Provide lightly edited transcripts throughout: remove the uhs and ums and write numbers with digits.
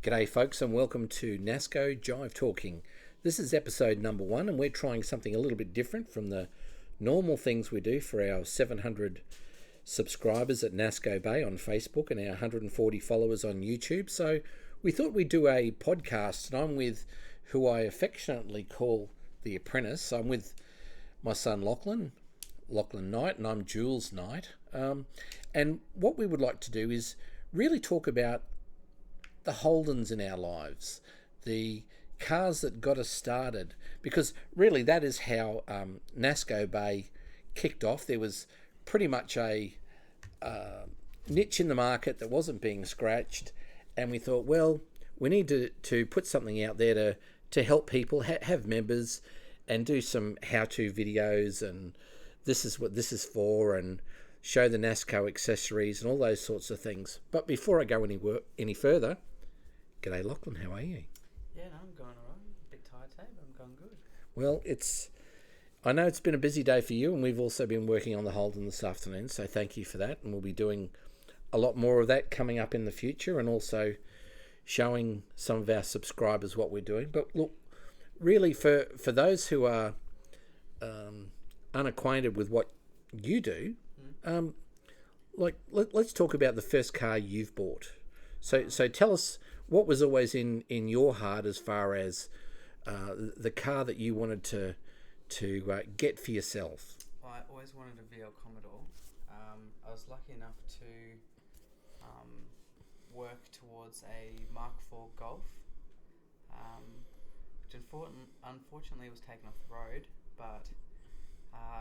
G'day folks and welcome to Nasco Jive Talking. This is episode number 1 and we're trying something a little bit different from the normal things we do for our 700 subscribers at Nasco Bay on Facebook and our 140 followers on YouTube. So we thought we'd do a podcast, and I'm with who I affectionately call the apprentice. I'm with my son Lachlan Knight, and I'm Jules Knight. And what we would like to do is really talk about the Holdens in our lives, the cars that got us started, because really that is how Nasco Bay kicked off. There was pretty much a niche in the market that wasn't being scratched, and we thought, well, we need to put something out there to help people have members and do some how-to videos, and this is what this is for, and show the Nasco accessories and all those sorts of things. But before I go any further, g'day Lachlan, how are you? Yeah, no, I'm going alright. A bit tired today, but I'm going good. Well, I know it's been a busy day for you, and we've also been working on the Holden this afternoon, so thank you for that. And we'll be doing a lot more of that coming up in the future, and also showing some of our subscribers what we're doing. But look, really for those who are unacquainted with what you do, let's talk about the first car you've bought. So tell us what was always in your heart as far as the car that you wanted to get for yourself. I always wanted a VL Commodore. I was lucky enough to work towards a Mark IV Golf, which unfortunately was taken off the road, but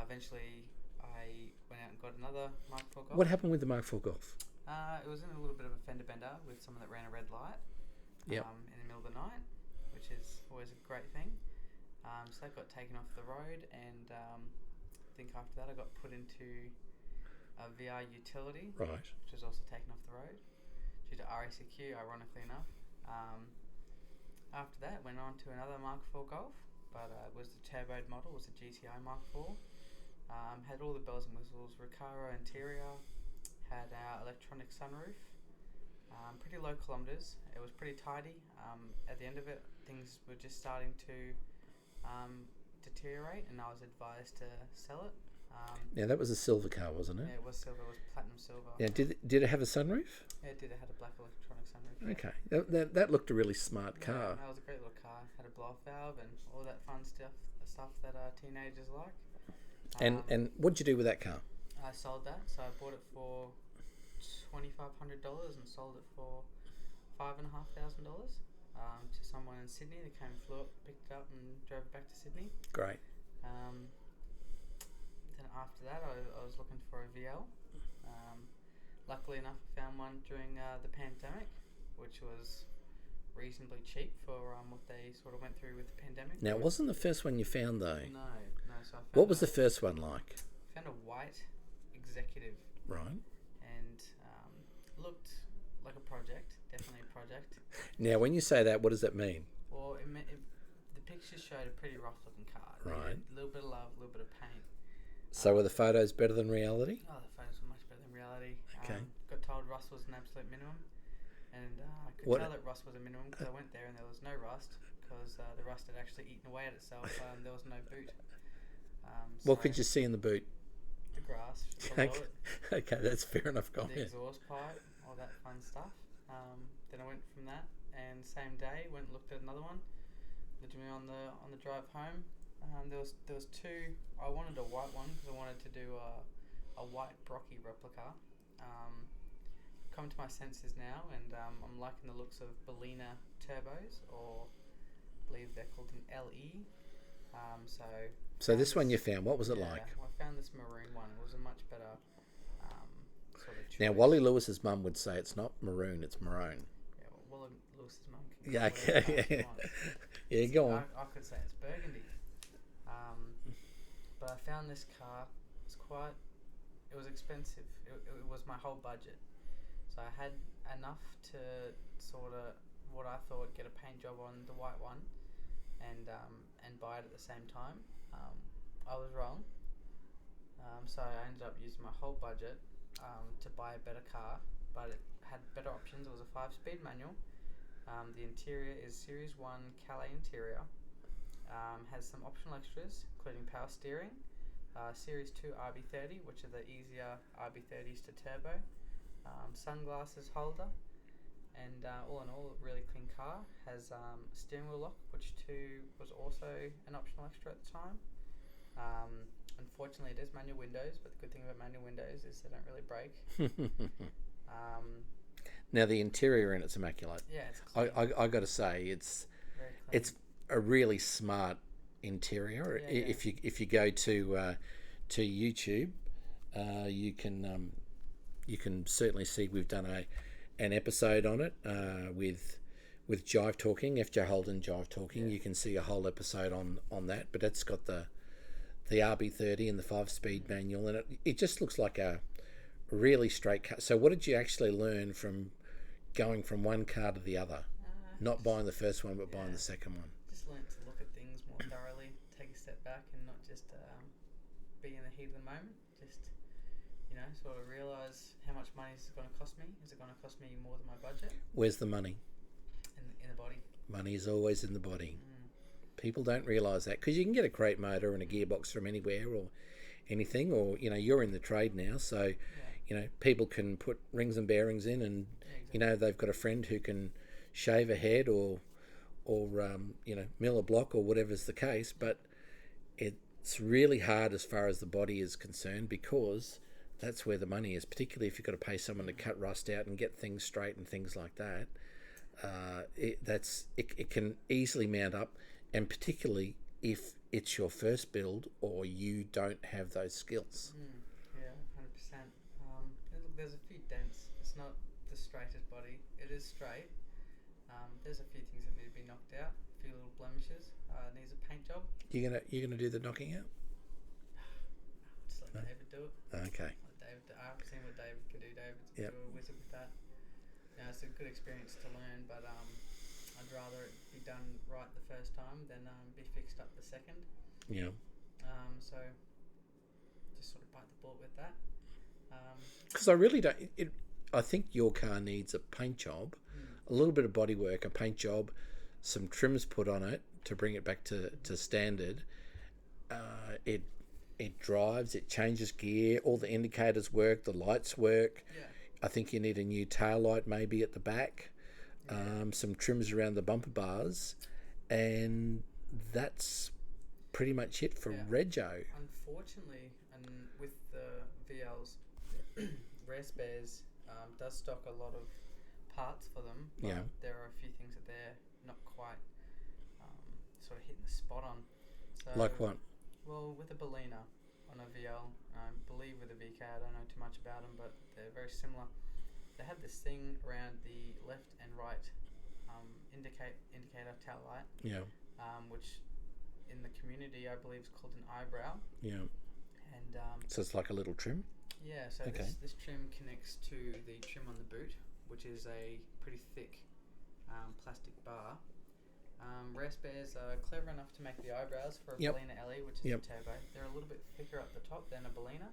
eventually I went out and got another Mark IV Golf. What happened with the Mark IV Golf? It was in a little bit of a fender bender with someone that ran a red light in the middle of the night, which is always a great thing. So that got taken off the road, and I think after that I got put into a VR utility, right, which was also taken off the road due to RACQ, ironically enough. After that, went on to another Mark IV Golf, but it was the turboed model, it was the GTI Mark IV. Had all the bells and whistles, Recaro interior, had our electronic sunroof, pretty low kilometres. It was pretty tidy. At the end of it, things were just starting to deteriorate, and I was advised to sell it. Now that was a silver car, wasn't it? Yeah, it was silver. It was platinum silver. Yeah, did it have a sunroof? Yeah, it did. It had a black electronic sunroof. Okay, that looked a really smart car. That was a great little car. Had a blow-off valve and all that fun stuff that teenagers like. And what'd you do with that car? I sold that. So I bought it for $2,500 and sold it for $5,500 to someone in Sydney. They flew up, picked it up, and drove it back to Sydney. Great. Then after that, I was looking for a VL. Luckily enough, I found one during the pandemic, which was reasonably cheap for what they sort of went through with the pandemic. Now, it wasn't the first one you found, though. No. So I found what was the first one like? I found a white executive. Right. And looked like a project, definitely a project. Now, when you say that, what does that mean? Well, the pictures showed a pretty rough-looking car. Right. A little bit of love, a little bit of paint. So were the photos better than reality? Oh, the photos were much better than reality. Okay. Got told rust was an absolute minimum, and I could tell that rust was a minimum because I went there and there was no rust, because the rust had actually eaten away at itself. There was no boot. What could you see in the boot? The grass below it. Okay, that's fair enough comment. The exhaust pipe, all that fun stuff. Then I went from that, and same day went and looked at another one. Literally on the drive home, there was two. I wanted a white one because I wanted to do a white Brocky replica. Come to my senses now, and I'm liking the looks of Bellina turbos, or I believe they're called an LE. So this one you found, what was it like? I found this maroon one. It was a much better sort of choice. Now, Wally Lewis's mum would say it's not maroon, it's maroon. Yeah, well, Wally Lewis's mum can Yeah, okay. Yeah, go on. I could say it's burgundy. But I found this car. It was expensive. It was my whole budget. So I had enough to sort of, what I thought, get a paint job on the white one, and buy it at the same time. I was wrong. So I ended up using my whole budget to buy a better car, but it had better options. It was a 5-speed manual, The interior is Series 1 Calais interior. Has some optional extras, including power steering, Series 2 RB30, which are the easier RB30s to turbo, sunglasses holder, and all in all, a really clean car. Has steering wheel lock, which was also an optional extra at the time. Unfortunately, it is manual windows, but the good thing about manual windows is they don't really break. Now the interior in it's immaculate. Yeah, it's clean. I got to say it's Very clean. it's a really smart interior. Yeah, If you go to YouTube, you can certainly see we've done an episode on it with Jive Talking, FJ Holden Jive Talking. Yeah. You can see a whole episode on that, but that's got the RB30 and the 5-speed manual, and it just looks like a really straight car. So what did you actually learn from going from one car to the other? Not buying the first one, but buying the second one. Just learnt to look at things more thoroughly, take a step back, and not just be in the heat of the moment. Just sort of realise how much money is it going to cost me. Is it going to cost me more than my budget? Where's the money? In the body. Money is always in the body. People don't realise that, because you can get a crate motor and a gearbox from anywhere or anything, or you're in the trade now, so people can put rings and bearings in, and exactly. They've got a friend who can shave a head or mill a block or whatever's the case, but it's really hard as far as the body is concerned, because that's where the money is, particularly if you've got to pay someone to cut rust out and get things straight and things like that. It can easily mount up, and particularly if it's your first build or you don't have those skills. Yeah, 100%. There's a few dents. It's not the straightest body. It is straight. There's a few things that need to be knocked out. A few little blemishes. Needs a paint job. You're gonna do the knocking out? Just let David do it. Okay. I've seen what David can do. David's a wizard with that. It's a good experience to learn, but I'd rather it be done right the first time than be fixed up the second. Yeah. So just sort of bite the bullet with that. Because I really don't. I think your car needs a paint job, a little bit of body work, a paint job, some trims put on it to bring it back to standard. It drives, it changes gear, all the indicators work, the lights work. Yeah. I think you need a new tail light maybe at the back, some trims around the bumper bars, and that's pretty much it for Rego. Unfortunately, and with the VLs, Rare Spares does stock a lot of parts for them, but there are a few things that they're not quite sort of hitting the spot on. So, like what? Well, with a Bellina on a VL, I believe with a VK, I don't know too much about them, but they're very similar. They have this thing around the left and right indicator tail light, which in the community I believe is called an eyebrow. Yeah. And so it's like a little trim? Yeah, so this trim connects to the trim on the boot, which is a pretty thick plastic bar. Rare Spares are clever enough to make the eyebrows for a Bellina LE, which is a turbo. They're a little bit thicker at the top than a Bellina,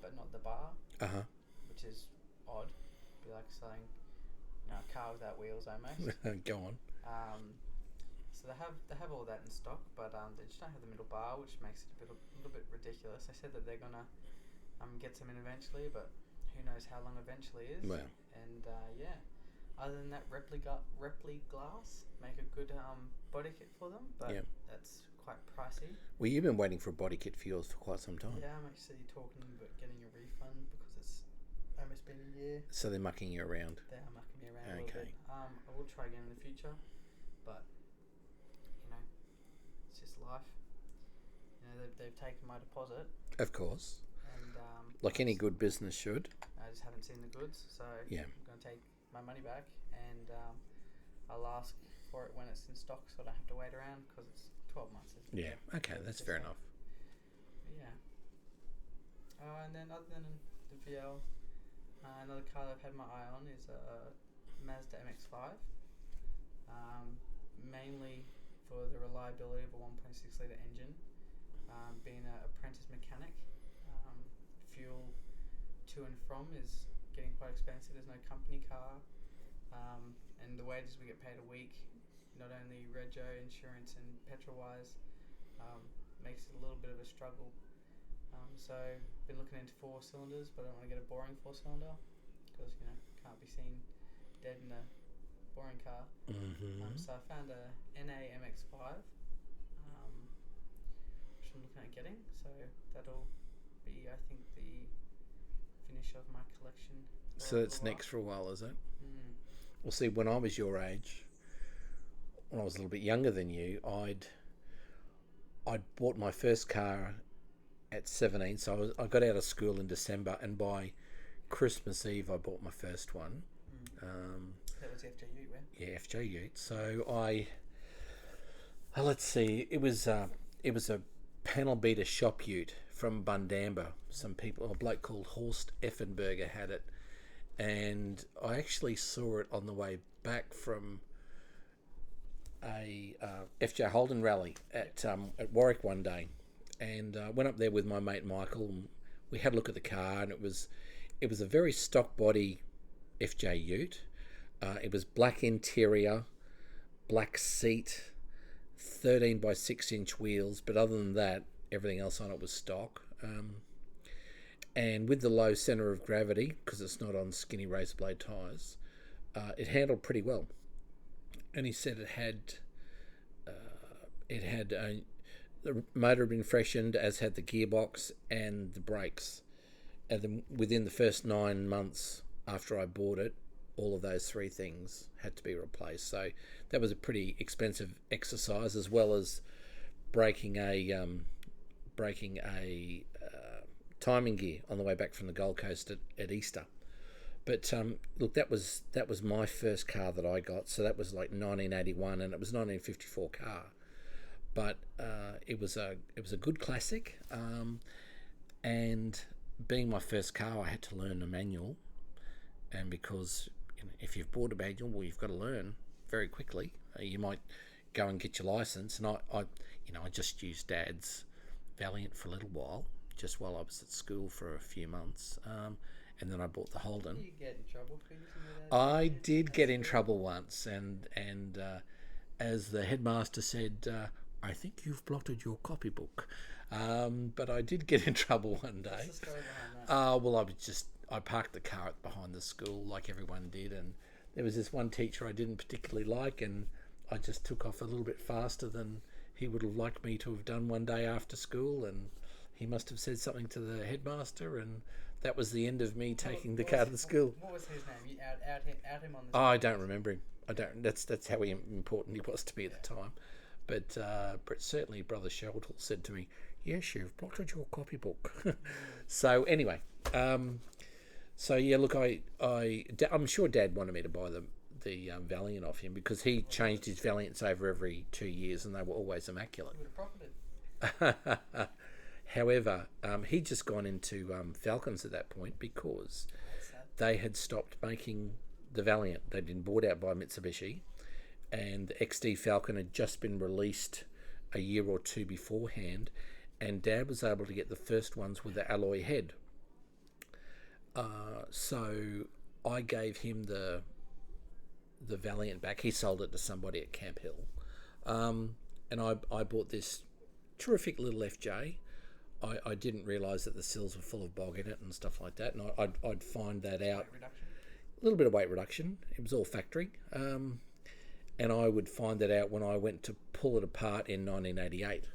but not the bar, which is odd. It'd be like selling a car without wheels almost. Go on. So they have all that in stock, but they just don't have the middle bar, which makes it a little bit ridiculous. They said that they're gonna get some in eventually, but who knows how long eventually is. Well. And other than that, Repli-Glass make a good body kit for them, but that's quite pricey. Well, you've been waiting for a body kit for yours for quite some time. Yeah, I'm actually talking about getting a refund because it's almost been a year. So they're mucking you around? They are mucking me around a little bit. I will try again in the future, but it's just life. They've taken my deposit. Of course. And like any good business should. I just haven't seen the goods, so I'm going to take my money back, and I'll ask for it when it's in stock, so I don't have to wait around, because it's 12 months. Yeah, okay, that's fair enough. Yeah. And then other than the VL, another car that I've had my eye on is a Mazda MX-5, mainly for the reliability of a 1.6 litre engine. Being an apprentice mechanic, fuel to and from is getting quite expensive. There's no company car. And the wages we get paid a week, not only rego, insurance and petrol-wise, makes it a little bit of a struggle. So been looking into 4 cylinders, but I don't want to get a boring 4-cylinder because can't be seen dead in a boring car. So I found a NA MX-5, which I'm looking at getting. So that'll be, I think, the finish of my collection. So that's next for a while, is it? Well, see, when I was your age, when I was a little bit younger than you, I'd bought my first car at 17. So I got out of school in December, and by Christmas Eve I bought my first one. That was FJ Ute, right? Yeah, FJ Ute. So let's see, it was a panel beater shop Ute from Bundamba. A bloke called Horst Effenberger had it, and I actually saw it on the way back from a FJ Holden rally at Warwick one day, and went up there with my mate Michael, and we had a look at the car, and it was a very stock body FJ Ute. It was black interior, black seat, 13 by 6 inch wheels, but other than that, everything else on it was stock. And with the low centre of gravity, because it's not on skinny razor blade tyres, it handled pretty well. And he said the motor had been freshened, as had the gearbox and the brakes. And then within the first 9 months after I bought it, all of those 3 things had to be replaced. So that was a pretty expensive exercise, as well as breaking a timing gear on the way back from the Gold Coast at Easter. But look, that was my first car that I got. So that was like 1981, and it was 1954 car. But it was a good classic, and being my first car, I had to learn a manual, and because if you've bought a manual, well, you've got to learn very quickly. You might go and get your license, and I just used Dad's Valiant for a little while, just while I was at school for a few months, and then I bought the Holden. Did you get in trouble for using that? I did get in trouble once, and as the headmaster said, I think you've blotted your copybook. But I did get in trouble one day. What's the story behind that? Well, I parked the car behind the school like everyone did, and there was this one teacher I didn't particularly like, and I just took off a little bit faster than he would have liked me to have done one day after school, and he must have said something to the headmaster, and that was the end of me taking the car to the school. What was his name? You out him on the. Oh, I don't remember him. I don't. That's how important he was to me at the time. But certainly Brother Sheldon said to me, "Yes, you've blotted your copybook." So anyway, so yeah, look, I'm sure Dad wanted me to buy the Valiant off him, because he changed his Valiants over every 2 years, and they were always immaculate. You would have profited. However, he'd just gone into Falcons at that point, because they had stopped making the Valiant. They'd been bought out by Mitsubishi, and the XD Falcon had just been released a year or 2 beforehand, and Dad was able to get the first ones with the alloy head. So I gave him the Valiant back. He sold it to somebody at Camp Hill, and I bought this terrific little FJ. I didn't realise that the sills were full of bog in it and stuff like that, and I'd find that out. A little bit of weight reduction. It was all factory. And I would find that out when I went to pull it apart in 1988.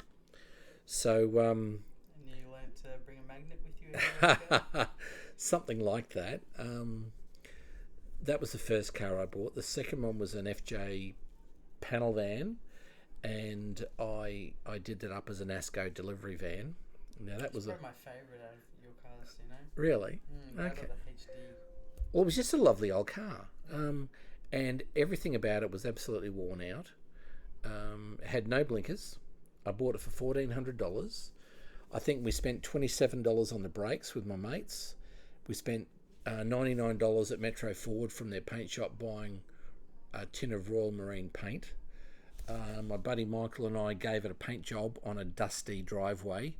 So and you learned to bring a magnet with you everywhere? Something like that. That was the first car I bought. The second one was an FJ panel van, and I did that up as a Nasco delivery van. Now that was probably my favourite out of your cars, Really? Okay. Okay. The HD. Well, it was just a lovely old car. And everything about it was absolutely worn out. It had no blinkers. I bought it for $1,400. I think we spent $27 on the brakes with my mates. We spent $99 at Metro Ford from their paint shop buying a tin of Royal Marine paint. My buddy Michael and I gave it a paint job on a dusty driveway,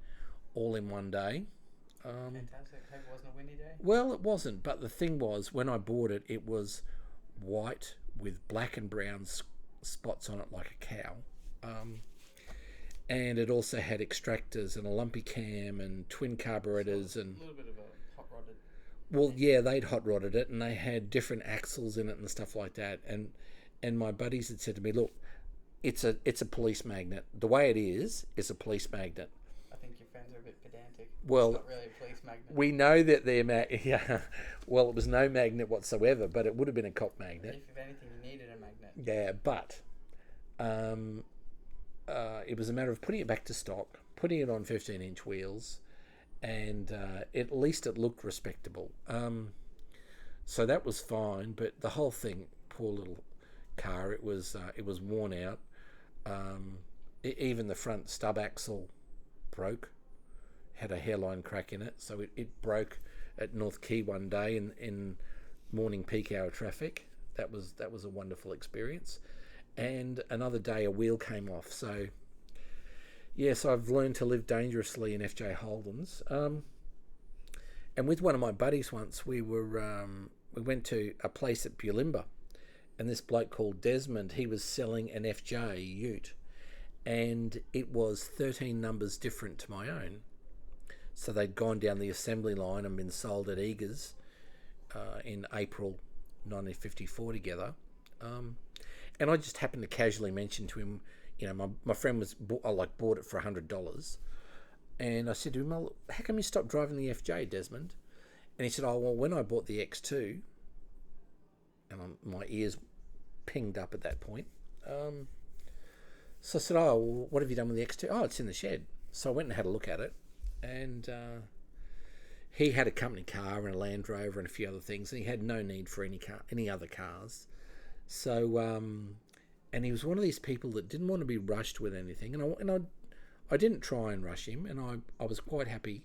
all in one day. Fantastic. Hope it wasn't a windy day. Well, it wasn't, but the thing was, when I bought it, it was white with black and brown spots on it like a cow. And it also had extractors and a lumpy cam and twin carburetors and a little bit of a hot rodded. well, yeah, they'd hot rodded it and they had different axles in it and stuff like that. And my buddies had said to me, look, it's a police magnet. The way it is a police magnet. I think your friends are a bit pedantic. Well, it's not really a police magnet. We know that they're yeah. Well, it was no magnet whatsoever, but it would have been a cop magnet. If anything, you needed a magnet. Yeah, but it was a matter of putting it back to stock, putting it on 15-inch wheels, and at least it looked respectable. So that was fine, but the whole thing, poor little car, it was worn out. Even the front stub axle broke, had a hairline crack in it, so it broke at North Quay one day in morning peak hour traffic. That was a wonderful experience. And another day a wheel came off. So yes, I've learned to live dangerously in FJ Holdens. And with one of my buddies once, we went to a place at Bulimba, and this bloke called Desmond, he was selling an FJ ute, and it was 13 numbers different to my own. So they'd gone down the assembly line and been sold at Eagers in April 1954 together. And I just happened to casually mention to him, my friend bought it for $100. And I said to him, well, how come you stopped driving the FJ, Desmond? And he said, oh, well, when I bought the X2, and my ears pinged up at that point. So I said, oh, well, what have you done with the X2? Oh, it's in the shed. So I went and had a look at it. And he had a company car and a Land Rover and a few other things, and he had no need for any other cars. So, and he was one of these people that didn't want to be rushed with anything, and I didn't try and rush him, and I was quite happy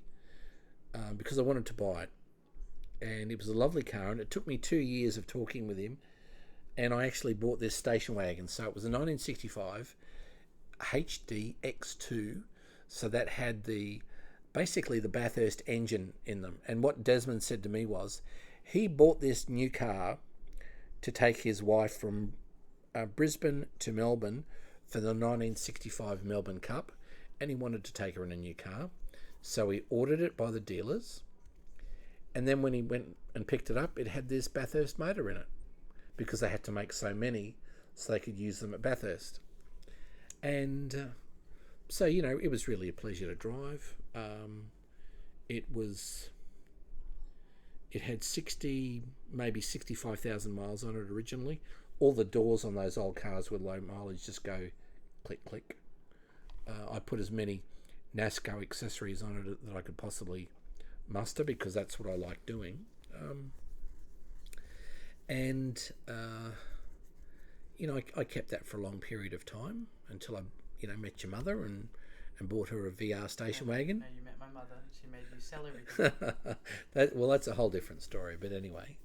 because I wanted to buy it, and it was a lovely car, and it took me 2 years of talking with him, and I actually bought this station wagon. So it was a 1965 HD X2, so that had basically the Bathurst engine in them. And what Desmond said to me was, he bought this new car to take his wife from Brisbane to Melbourne for the 1965 Melbourne Cup, and he wanted to take her in a new car. So he ordered it by the dealers, and then when he went and picked it up, it had this Bathurst motor in it, because they had to make so many so they could use them at Bathurst. And so, it was really a pleasure to drive. It had 60, maybe 65,000 miles on it originally. All the doors on those old cars with low mileage just go click, click. I put as many Nasco accessories on it that I could possibly muster, because that's what I like doing. I kept that for a long period of time until I, met your mother and bought her a VR station wagon. No, you met my mother. She made you sell everything. That's a whole different story. But anyway,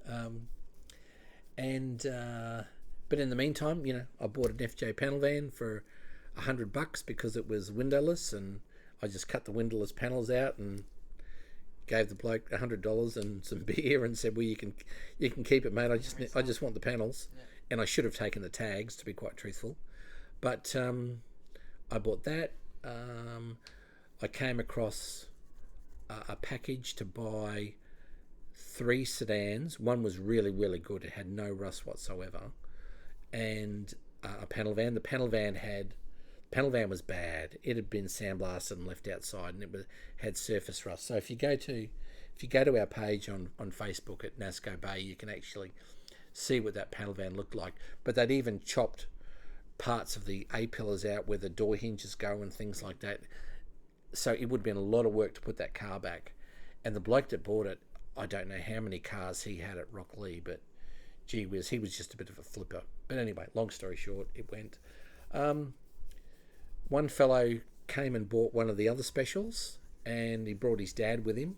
but in the meantime, I bought an FJ panel van for $100 because it was windowless, and I just cut the windowless panels out and gave the bloke $100 and some beer and said, well, you can keep it, mate. I just want the panels. Yeah. And I should have taken the tags, to be quite truthful. But I bought that. I came across a package to buy 3 sedans. One was really, really good. It had no rust whatsoever. And a panel van. The panel van was bad. It had been sandblasted and left outside, and had surface rust. So if you go to our page on Facebook at Nasco Bay, you can actually see what that panel van looked like. But they'd even chopped parts of the A-pillars out where the door hinges go and things like that. So it would have been a lot of work to put that car back. And the bloke that bought it, I don't know how many cars he had at Rocklea, but gee whiz, he was just a bit of a flipper. But anyway, long story short, it went. One fellow came and bought one of the other specials, and he brought his dad with him.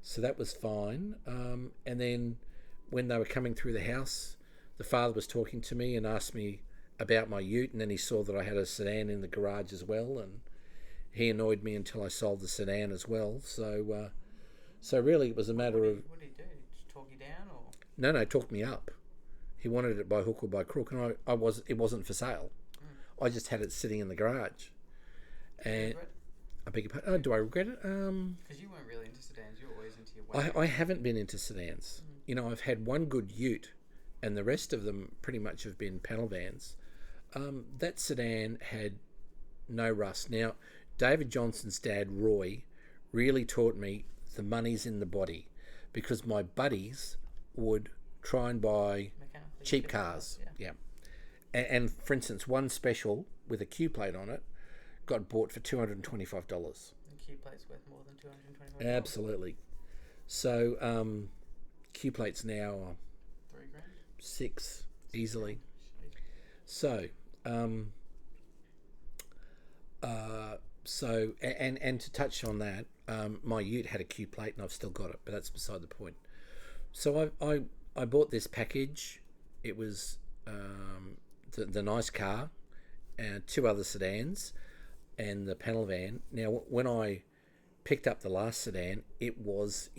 So that was fine. And then when they were coming through the house, the father was talking to me and asked me about my ute, and then he saw that I had a sedan in the garage as well, and he annoyed me until I sold the sedan as well. So really it was a matter of... What did he do? Just talk you down, or...? No, talked me up. He wanted it by hook or by crook, and it wasn't for sale. I just had it sitting in the garage. And I beg your pardon. Oh, do I regret it? Because you weren't really into sedans. You were always into your wagons. I haven't been into sedans. You know, I've had one good ute, and the rest of them pretty much have been panel vans. That sedan had no rust. Now, David Johnson's dad, Roy, really taught me the money's in the body, because my buddies would try and buy cheap cars. Yeah. And for instance, one special with a Q plate on it got bought for $225. And Q plate's worth more than $225. Absolutely. So Q plates now are $3,000, $6,000 easily. So and to touch on that, my ute had a Q plate and I've still got it, but that's beside the point. So I bought this package. It was the nice car, and 2 other sedans, and the panel van. Now, when I picked up the last sedan, it was,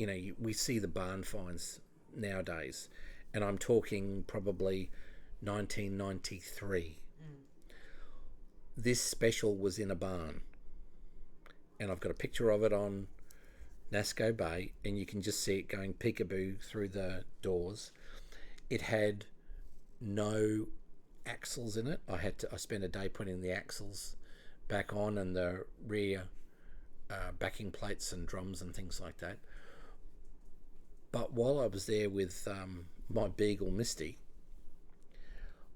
we see the barn finds nowadays, and I'm talking probably 1993. This special was in a barn, and I've got a picture of it on Nasco Bay, and you can just see it going peekaboo through the doors. It had no axles in it. I spent a day putting the axles back on, and the rear backing plates and drums and things like that. But while I was there with my beagle Misty,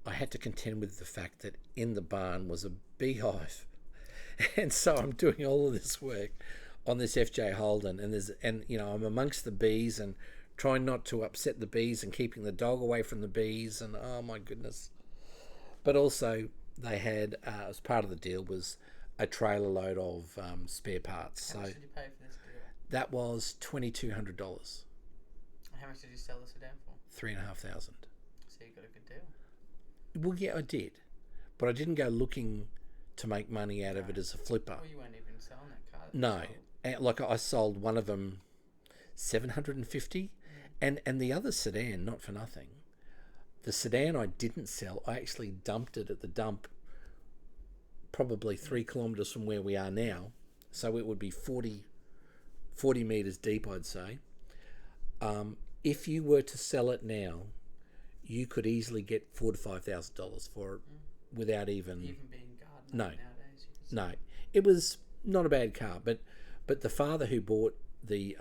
I had to contend with the fact that in the barn was a beehive. And so I'm doing all of this work on this FJ Holden, and I'm amongst the bees and trying not to upset the bees and keeping the dog away from the bees, and oh my goodness. But also they had, as part of the deal, was a trailer load of spare parts. How much did you pay for this deal? That was $2,200. How much did you sell the sedan for? $3,500. So you got a good deal. Well, yeah, I did, but I didn't go looking to make money out of it as a flipper. Well, you weren't even selling that car. No, and like I sold one of them $750, and the other sedan, not for nothing. The sedan I didn't sell, I actually dumped it at the dump, probably 3 kilometres from where we are now. So it would be 40 metres deep, I'd say. If you were to sell it now, you could easily get $4,000 to $5,000 for it without even being gardening nowadays. No, it was not a bad car, but the father who bought the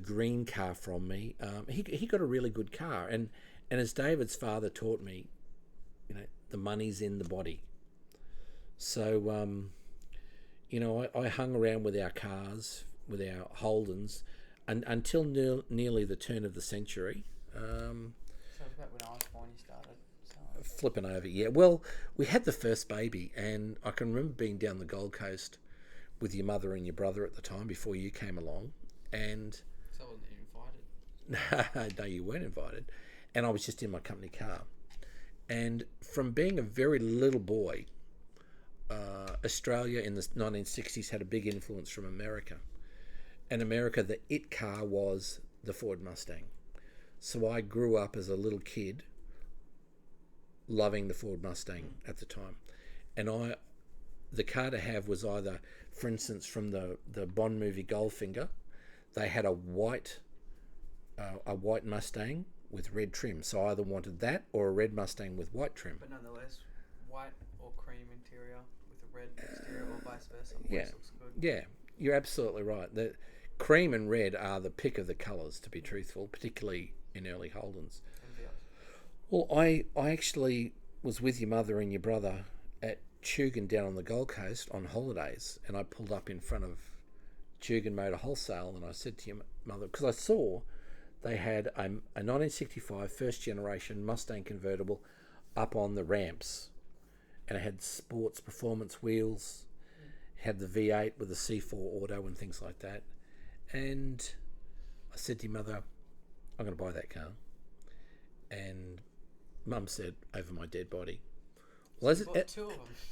green car from me, he got a really good car, and as David's father taught me, the money's in the body. So I hung around with our cars, with our Holdens, until nearly the turn of the century. So it was about when I was born you started selling. Flipping over, yeah. Well, we had the first baby, and I can remember being down the Gold Coast with your mother and your brother at the time before you came along, and So I wasn't invited. no, you weren't invited, and I was just in my company car. And from being a very little boy, Australia in the 1960s had a big influence from America. And America, the it car was the Ford Mustang. So I grew up as a little kid loving the Ford Mustang at the time. And the car to have was either, for instance, from the Bond movie Goldfinger, they had a white Mustang with red trim. So I either wanted that or a red Mustang with white trim. But nonetheless, white or cream interior with a red exterior or vice versa. Yeah. Looks good. Yeah, you're absolutely right. The cream and red are the pick of the colours, to be truthful, particularly in early Holdens. Well, I actually was with your mother and your brother at Tugun down on the Gold Coast on holidays, and I pulled up in front of Tugun Motor Wholesale, and I said to your mother, because I saw they had a 1965 first generation Mustang convertible up on the ramps, and it had sports performance wheels, had the V8 with the C4 auto and things like that. And I said to your mother, I'm going to buy that car. And Mum said, over my dead body. Well, two of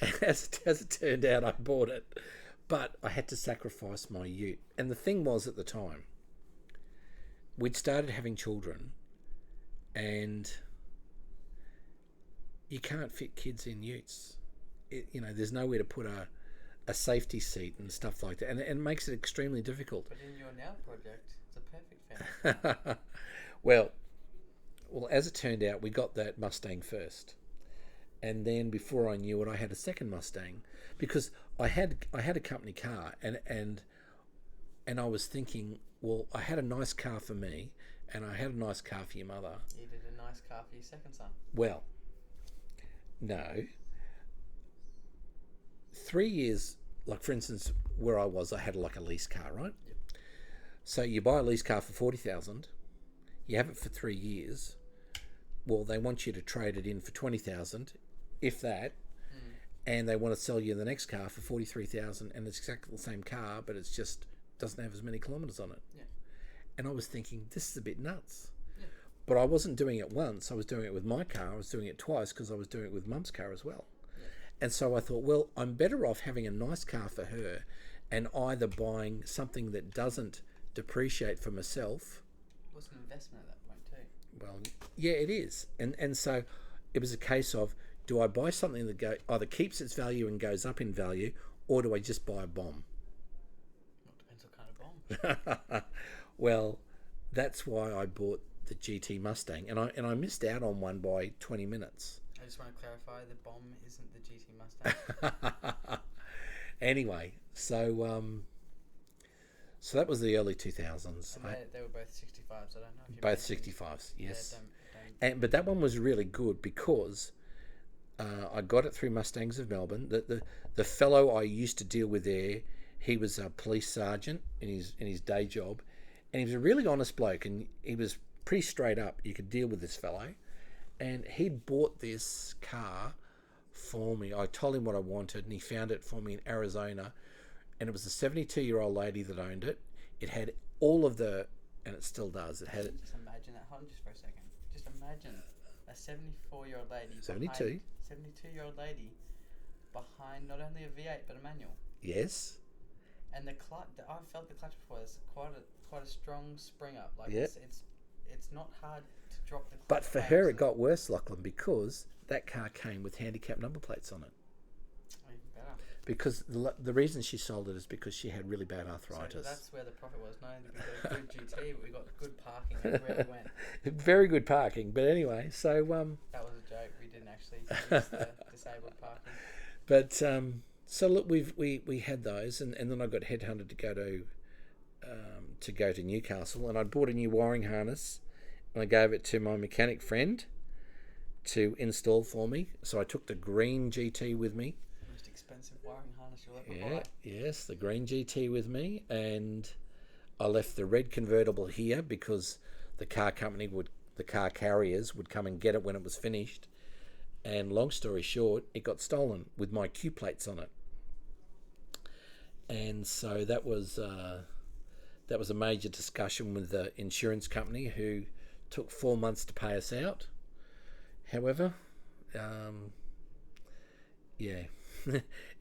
them. as it turned out, I bought it. But I had to sacrifice my ute. And the thing was, at the time, we'd started having children, and you can't fit kids in utes. There's nowhere to put a safety seat and stuff like that, and it makes it extremely difficult. But in your now project, it's a perfect family. well, as it turned out, we got that Mustang first, and then before I knew it, I had a second Mustang because I had a company car, and I was thinking, well, I had a nice car for me, and I had a nice car for your mother. You did a nice car for your second son. Well, no. 3 years, like for instance, where I was, I had like a lease car, right? Yep. So you buy a lease car for 40,000, you have it for 3 years. Well, they want you to trade it in for 20,000, if that, and they want to sell you the next car for 43,000, and it's exactly the same car, but it's just doesn't have as many kilometres on it. Yeah. And I was thinking, this is a bit nuts. Yeah. But I wasn't doing it once. I was doing it with my car. I was doing it twice because I was doing it with Mum's car as well. Yeah. And so I thought, well, I'm better off having a nice car for her and either buying something that doesn't depreciate for myself. It was an investment at that point too. Well, yeah, it is. And so it was a case of, do I buy something that either keeps its value and goes up in value, or do I just buy a bomb? Well, depends what kind of bomb. Well, that's why I bought the GT Mustang, and I missed out on one by 20 minutes. I just want to clarify, the bomb isn't the GT Mustang. Anyway, so that was the early 2000s. And they were both 65s. I don't know if you Both mentioned. 65s, yes. Yeah, But that one was really good because I got it through Mustangs of Melbourne. The fellow I used to deal with there, he was a police sergeant in his day job, and he was a really honest bloke, and he was pretty straight up. You could deal with this fellow, and he bought this car for me. I told him what I wanted, and he found it for me in Arizona, and it was a 72-year-old lady that owned it. It had all of and it still does. It had it. Just imagine that. Hold on just for a second. Just imagine a 74-year-old lady. 72. 72-year-old lady behind not only a V8 but a manual. Yes. And the clutch. I've felt the clutch before. It's quite a strong spring up. Like Yeah. it's not hard to drop the clutch. But for her, it got worse, Lachlan, because that car came with handicap number plates on it. Even better. Because the reason she sold it is because she had really bad arthritis. So that's where the profit was. Not only did we get a good GT, but we got good parking everywhere we went. Very good parking. But anyway, so That was a joke. We didn't actually use the disabled parking. But so look, we had those, and then I got headhunted to go to Newcastle, and I bought a new wiring harness, and I gave it to my mechanic friend to install for me. So I took the green GT with me. Most expensive wiring harness you'll ever buy. Yes, the green GT with me, and I left the red convertible here because the car carriers would come and get it when it was finished. And long story short, it got stolen with my Q plates on it. And so that was a major discussion with the insurance company, who took 4 months to pay us out. However,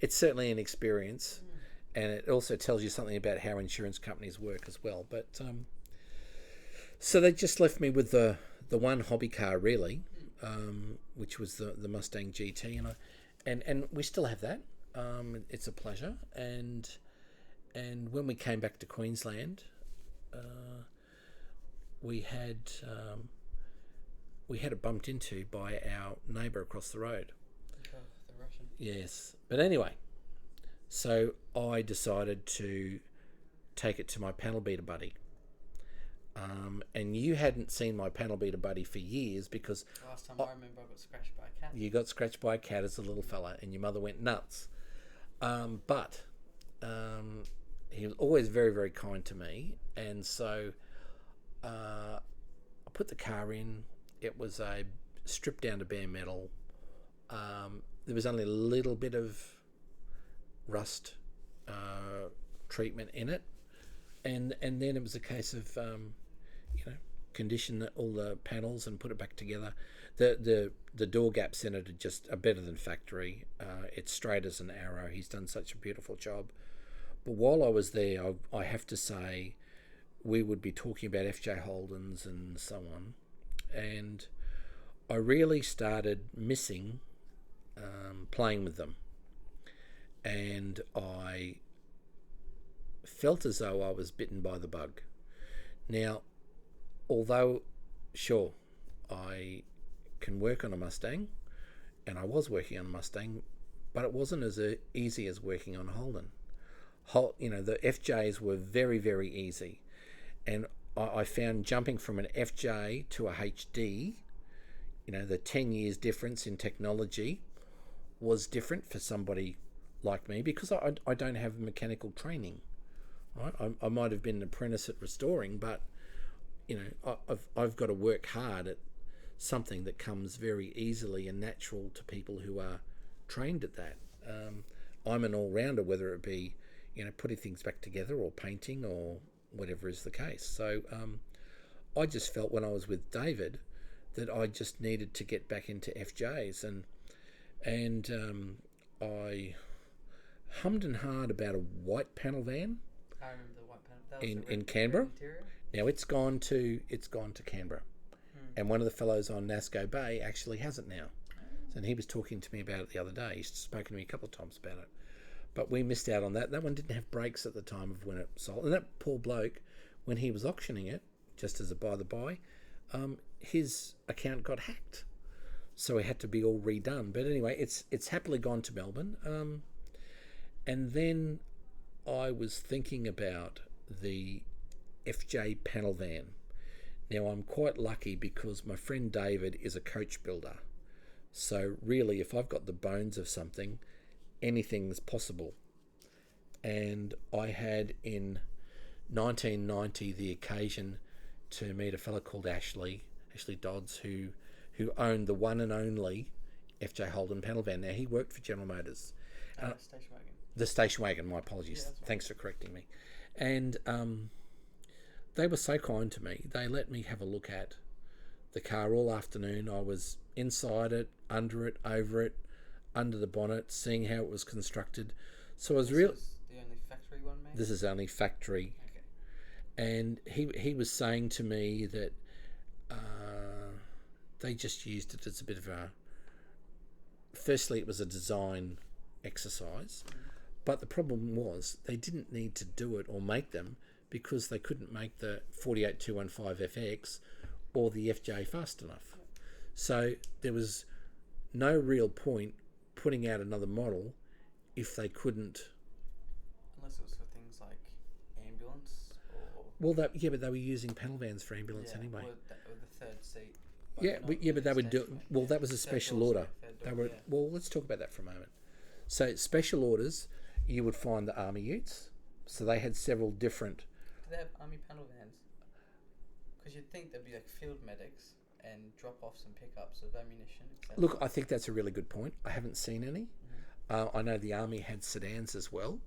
it's certainly an experience, and it also tells you something about how insurance companies work as well. But so they just left me with the one hobby car really, which was the Mustang GT, and we still have that. It's a pleasure, and when we came back to Queensland, we had it bumped into by our neighbour across the road. Oh, the Russian. Yes, but anyway, so I decided to take it to my panel beater buddy. And you hadn't seen my panel beater buddy for years because Last time I remember, I got scratched by a cat. you got scratched by a cat as a little fella, and your mother went nuts. But he was always very, very kind to me, and so I put the car in. It was a stripped down to bare metal. There was only a little bit of rust treatment in it, and then it was a case of condition all the panels and put it back together. The door gaps in it are better than factory. It's straight as an arrow. He's done such a beautiful job. But while I was there, I have to say, we would be talking about FJ Holdens and so on, and I really started missing playing with them, and I felt as though I was bitten by the bug. Now, although, sure, I can work on a Mustang, and I was working on a Mustang, but it wasn't as easy as working on a Holden. The FJs were very, very easy, and I found jumping from an FJ to a HD, the 10 years difference in technology was different for somebody like me, because I don't have mechanical training. Right? I might have been an apprentice at restoring, but I've got to work hard at something that comes very easily and natural to people who are trained at that. I'm an all-rounder, whether it be putting things back together or painting or whatever is the case. So I just felt when I was with David that I just needed to get back into FJs, and I hummed and hawed about a white panel van. I remember the white panel. That was in Canberra. Now it's gone to Canberra, and one of the fellows on Nasco Bay actually has it now. And he was talking to me about it the other day. He's spoken to me a couple of times about it. But we missed out on that. That one didn't have brakes at the time of when it sold. And that poor bloke, when he was auctioning it, just as a by the by, his account got hacked. So it had to be all redone. But anyway, it's happily gone to Melbourne. And then I was thinking about the FJ panel van. Now I'm quite lucky because my friend David is a coach builder. So really, if I've got the bones of something, anything's possible. And I had in 1990 the occasion to meet a fellow called Ashley Dodds, who owned the one and only FJ Holden panel van. Now he worked for General Motors. Station wagon. The station wagon, my apologies. Yeah, right. Thanks for correcting me. And they were so kind to me. They let me have a look at the car all afternoon. I was inside it, under it, over it, under the bonnet, seeing how it was constructed. So I was real. This is the only factory one, maybe? This is only factory. Okay. And he was saying to me that they just used it as a bit of a. Firstly, it was a design exercise, but the problem was they didn't need to do it or make them because they couldn't make the 48215FX or the FJ fast enough. So there was no real point putting out another model if they couldn't. Unless it was for things like ambulance or. Well, but they were using panel vans for ambulance anyway. Or the third seat. But they would do. Well, that was a special order. They were. Well, let's talk about that for a moment. So special orders, you would find the Army utes. So they had several different. Do they have Army panel vans? Because you'd think there'd be like field medics and drop-offs and pickups of ammunition. Look, I think that's a really good point. I haven't seen any. Mm-hmm. I know the Army had sedans as well.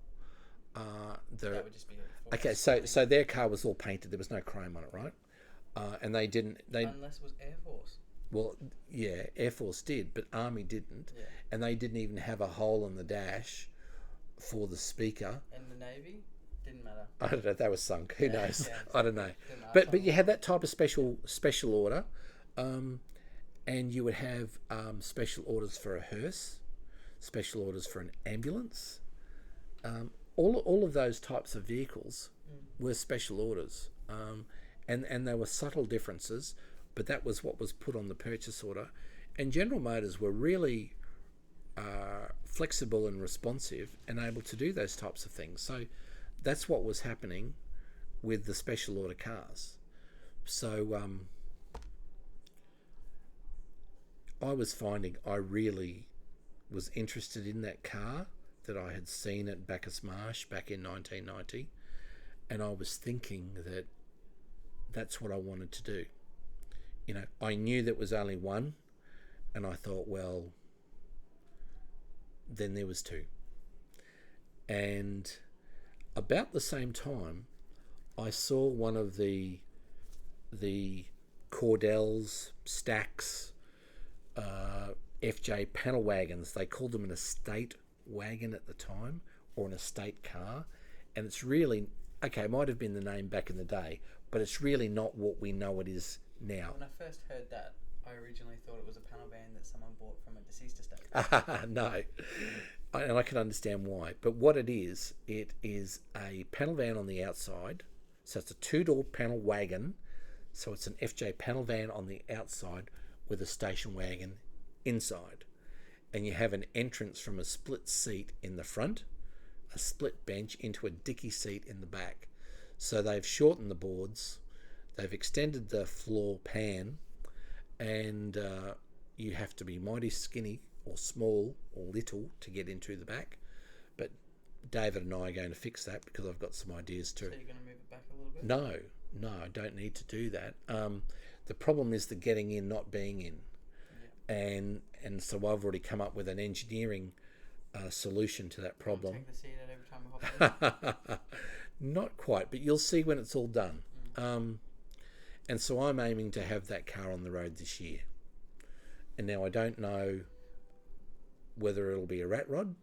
That would just be okay. So their car was all painted. There was no chrome on it, right? And they didn't. Unless it was Air Force. Well, yeah, Air Force did, but Army didn't. Yeah. And they didn't even have a hole in the dash for the speaker. And the Navy? Didn't matter. I don't know. They were sunk. Who knows? Yeah, I don't know. But you had that type of special order, and you would have special orders for a hearse, special orders for an ambulance. All of those types of vehicles were special orders, and there were subtle differences, but that was what was put on the purchase order. And General Motors were really flexible and responsive and able to do those types of things. So that's what was happening with the special order cars. So I was finding I really was interested in that car that I had seen at Bacchus Marsh back in 1990, and I was thinking that that's what I wanted to do. I knew there was only one, and I thought, well, then there was two. And about the same time, I saw one of the Cordells, Stacks, FJ panel wagons. They called them an estate wagon at the time, or an estate car. And it's really, okay, it might have been the name back in the day, but it's really not what we know it is now. When I first heard that, I I originally thought it was a panel van that someone bought from a deceased estate. No, and I can understand why. But what it is a panel van on the outside. So it's a two-door panel wagon. So it's an FJ panel van on the outside with a station wagon inside. And you have an entrance from a split seat in the front, a split bench into a dicky seat in the back. So they've shortened the boards, they've extended the floor pan, and you have to be mighty skinny or small or little to get into the back. But David and I are going to fix that because I've got some ideas too. So you're going to move it back a little bit? No, I don't need to do that. The problem is the getting in, not being in. Yeah. And so I've already come up with an engineering solution to that problem. Take the seat out every time we hop in? Not quite, but you'll see when it's all done. And so I'm aiming to have that car on the road this year. And now I don't know whether it'll be a rat rod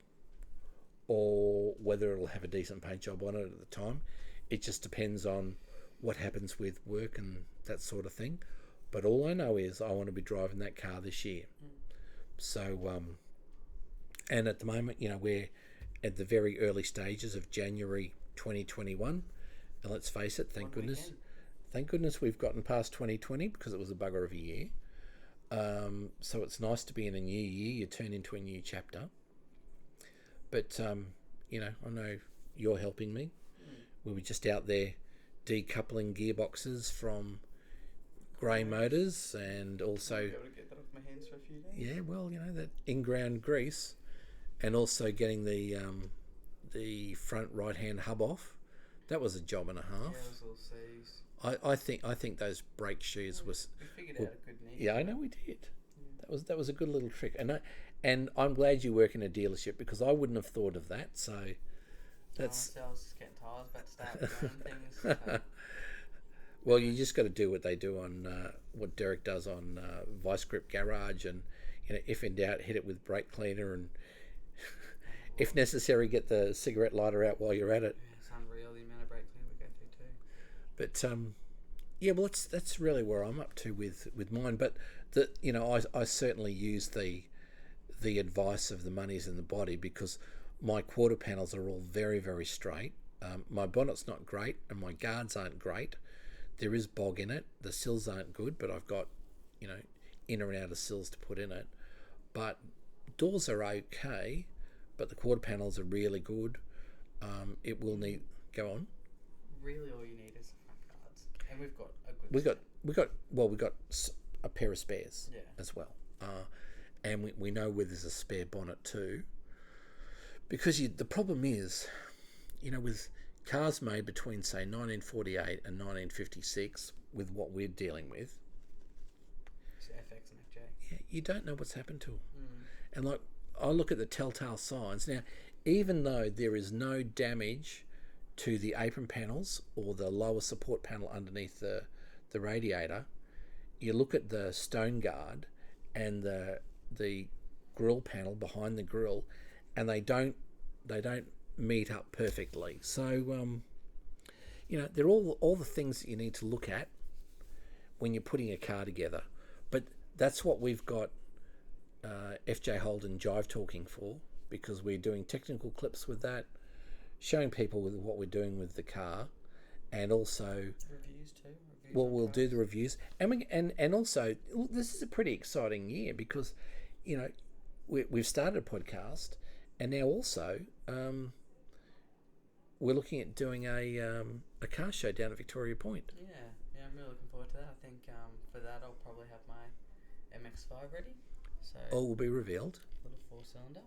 or whether it'll have a decent paint job on it at the time. It just depends on what happens with work and that sort of thing. But all I know is I want to be driving that car this year. So, and at the moment, we're at the very early stages of January 2021. And let's face it, thank goodness we've gotten past 2020 because it was a bugger of a year. So it's nice to be in a new year. You turn into a new chapter. But, I know you're helping me. We were just out there decoupling gearboxes from grey motors and also... I'll be able to get that off my hands for a few days. Yeah, well, that in-ground grease, and also getting the front right-hand hub off. That was a job and a half. Yeah, it was all C's. I think those brake shoes was... We figured out a good niche. Yeah, I know we did. Yeah. That was a good little trick. And I'm glad you work in a dealership because I wouldn't have thought of that. So that's... I was just getting tired. I was about to start doing things. So. Well, you just got to do what they do on what Derek does on Vice Grip Garage, and if in doubt, hit it with brake cleaner, and if necessary, get the cigarette lighter out while you're at it. Yeah, it's unreal the amount of brake cleaner we go through too. But yeah, well, that's really where I'm up to with mine. But I certainly use the advice of the monies in the body because my quarter panels are all very, very straight. My bonnet's not great, and my guards aren't great. There is bog in it. The sills aren't good, but I've got, inner and outer sills to put in it. But doors are okay, but the quarter panels are really good. It will need... Go on. Really all you need is the front guards. And we've got a good... We got a pair of spares as well. And we know where there's a spare bonnet too. Because the problem is, with... cars made between, say, 1948 and 1956, with what we're dealing with, so FX and FJ. Yeah, you don't know what's happened to them. And I look at the telltale signs. Now, even though there is no damage to the apron panels or the lower support panel underneath the radiator, you look at the stone guard and the grill panel behind the grill, and they don't meet up perfectly. So they're all the things that you need to look at when you're putting a car together. But that's what we've got FJ Holden Jive Talking for, because we're doing technical clips with that, showing people with what we're doing with the car, and also reviews too. We'll do the reviews, and also this is a pretty exciting year because we've started a podcast, and now also we're looking at doing a car show down at Victoria Point. Yeah, I'm really looking forward to that. I think for that I'll probably have my MX-5 ready. So all will be revealed. Little 4-cylinder.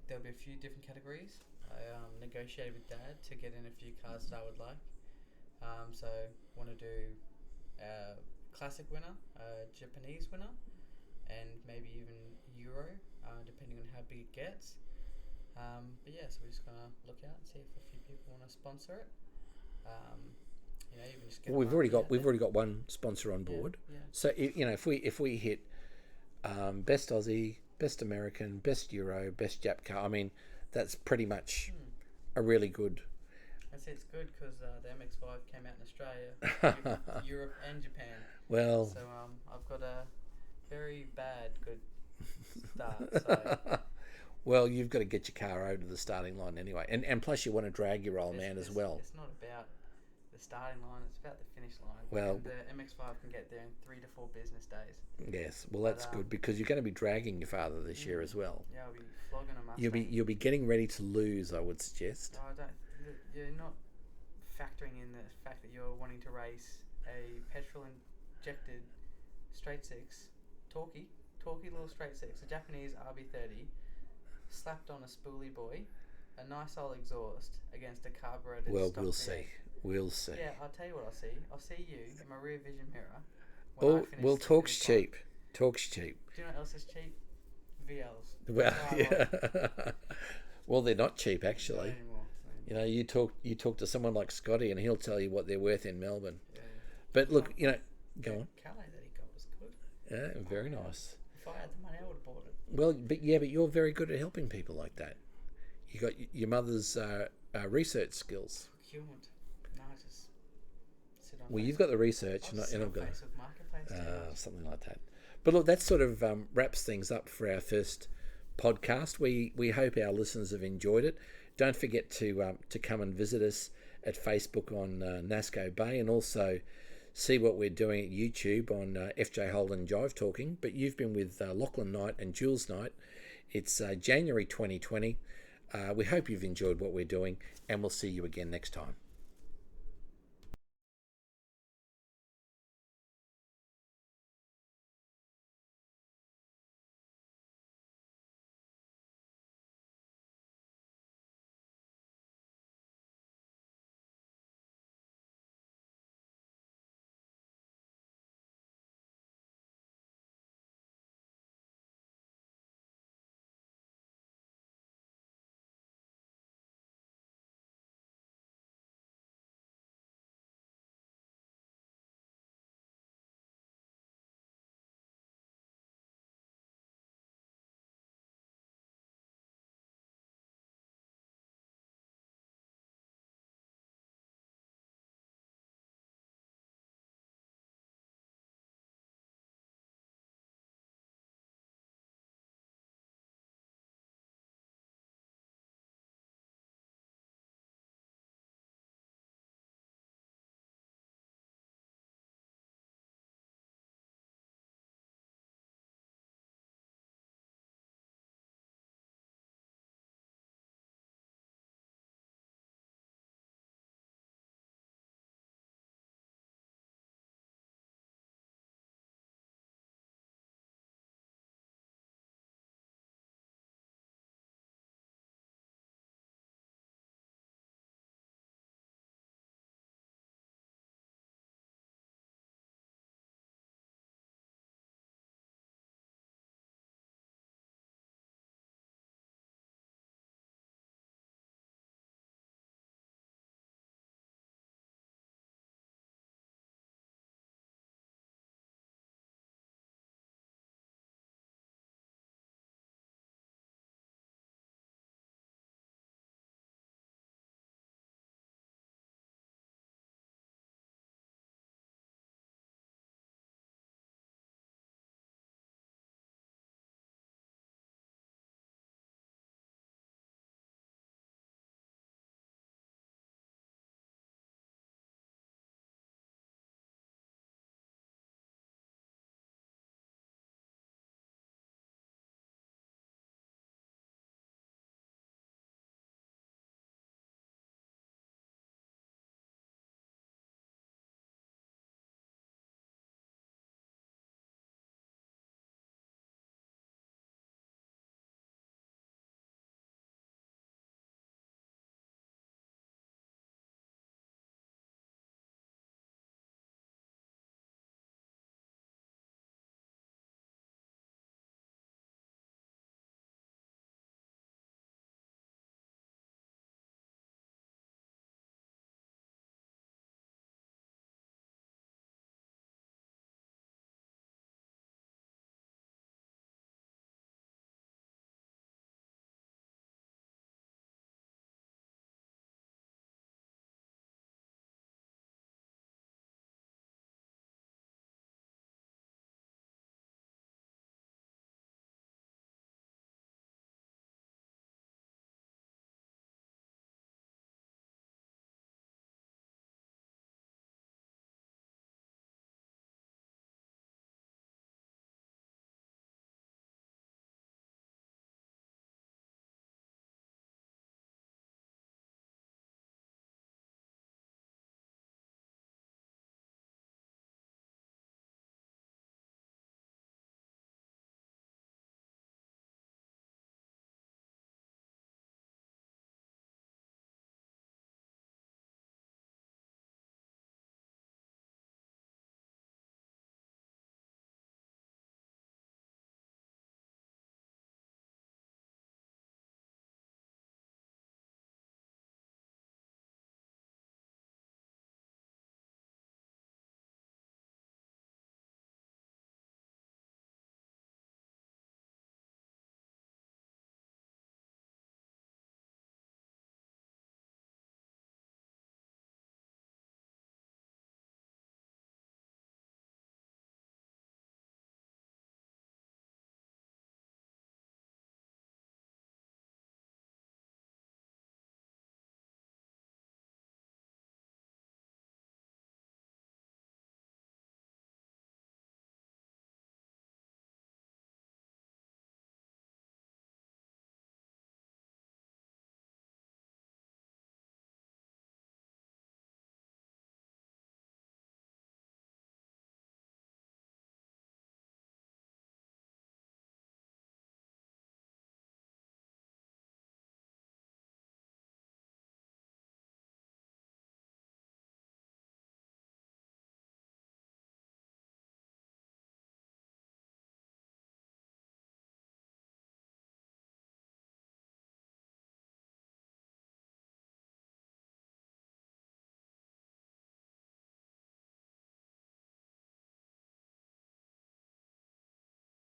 There'll be a few different categories. I negotiated with Dad to get in a few cars that I would like. So want to do a classic winner, a Japanese winner, and maybe even Euro, depending on how big it gets. But yeah, so we're just gonna look out and see if a few people want to sponsor it. Even just get. Well, we've already got one sponsor on board. Yeah. So if we hit best Aussie, best American, best Euro, best Jap car, I mean that's pretty much a really good. I say it's good because the MX-5 came out in Australia, Europe and Japan. Well, So I've got a very bad good start. So well, you've got to get your car over to the starting line anyway, and plus you want to drag your old man as well. It's not about the starting line; it's about the finish line. Well, and the MX-5 can get there in 3 to 4 business days. yes, well that's good because you're going to be dragging your father this year as well. Yeah, I'll be flogging a Mustang. You'll be getting ready to lose, I would suggest. No, I don't. You're not factoring in the fact that you're wanting to race a petrol injected straight six talkie little straight six, a Japanese RB30, slapped on a spoolie boy, a nice old exhaust against a carbureted. Well, stock we'll V8. see. We'll see. Yeah, I'll tell you what I'll see. I'll see you in my rear vision mirror. Oh, well, talk's cheap. Talk's cheap. Do you know what else is cheap? VLs. Well, yeah. Well, they're not cheap actually. Not anymore. You know, you talk to someone like Scotty, and he'll tell you what they're worth in Melbourne. Yeah. But look, you know, go on. Calais that he got was good. Yeah, very nice. If I had the money, I would have bought it. Well, but you're very good at helping people like that. You got your mother's research skills. Procurement. No, I just sit on. Well, you've got the research, and I've got Facebook Marketplace. something like that. But look, that sort of wraps things up for our first podcast. We hope our listeners have enjoyed it. Don't forget to come and visit us at Facebook on Nasco Bay, and also see what we're doing at YouTube on FJ Holden Jive Talking. But you've been with Lachlan Knight and Jules Knight. It's January 2020. We hope you've enjoyed what we're doing, and we'll see you again next time.